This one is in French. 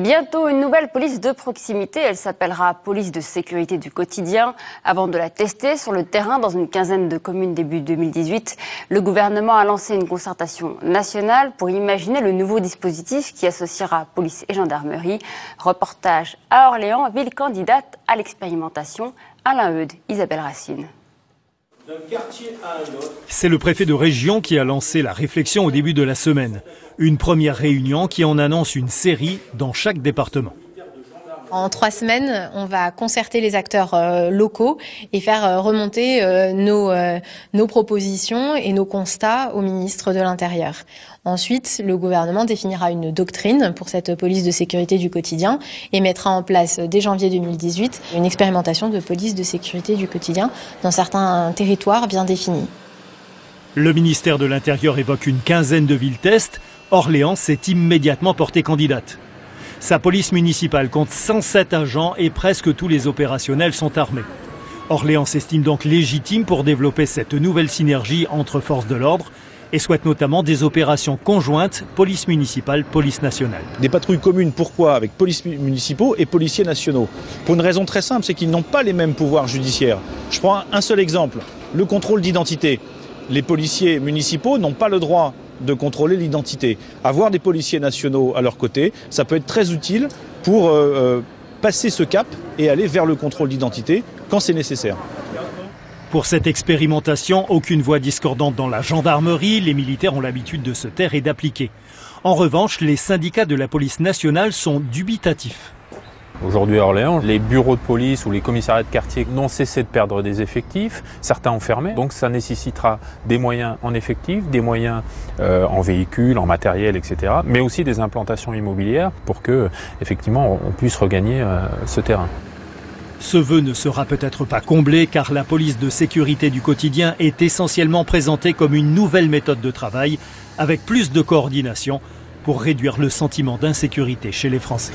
Bientôt une nouvelle police de proximité, elle s'appellera police de sécurité du quotidien. Avant de la tester sur le terrain dans une quinzaine de communes début 2018, le gouvernement a lancé une concertation nationale pour imaginer le nouveau dispositif qui associera police et gendarmerie. Reportage à Orléans, ville candidate à l'expérimentation. Alain Eudes, Isabelle Racine. C'est le préfet de région qui a lancé la réflexion au début de la semaine. Une première réunion qui en annonce une série dans chaque département. En 3 semaines, on va concerter les acteurs locaux et faire remonter nos propositions et nos constats au ministre de l'Intérieur. Ensuite, le gouvernement définira une doctrine pour cette police de sécurité du quotidien et mettra en place dès janvier 2018 une expérimentation de police de sécurité du quotidien dans certains territoires bien définis. Le ministère de l'Intérieur évoque une quinzaine de villes tests. Orléans s'est immédiatement portée candidate. Sa police municipale compte 107 agents et presque tous les opérationnels sont armés. Orléans s'estime donc légitime pour développer cette nouvelle synergie entre forces de l'ordre et souhaite notamment des opérations conjointes police municipale, police nationale. Des patrouilles communes, pourquoi? Avec police municipaux et policiers nationaux. Pour une raison très simple, c'est qu'ils n'ont pas les mêmes pouvoirs judiciaires. Je prends un seul exemple, le contrôle d'identité. Les policiers municipaux n'ont pas le droit de contrôler l'identité. Avoir des policiers nationaux à leur côté, ça peut être très utile pour passer ce cap et aller vers le contrôle d'identité quand c'est nécessaire. Pour cette expérimentation, aucune voix discordante dans la gendarmerie. Les militaires ont l'habitude de se taire et d'appliquer. En revanche, les syndicats de la police nationale sont dubitatifs. Aujourd'hui à Orléans, les bureaux de police ou les commissariats de quartier n'ont cessé de perdre des effectifs, certains ont fermé, donc ça nécessitera des moyens en effectifs, des moyens en véhicules, en matériel, etc., mais aussi des implantations immobilières pour que, effectivement, on puisse regagner ce terrain. Ce vœu ne sera peut-être pas comblé car la police de sécurité du quotidien est essentiellement présentée comme une nouvelle méthode de travail avec plus de coordination pour réduire le sentiment d'insécurité chez les Français.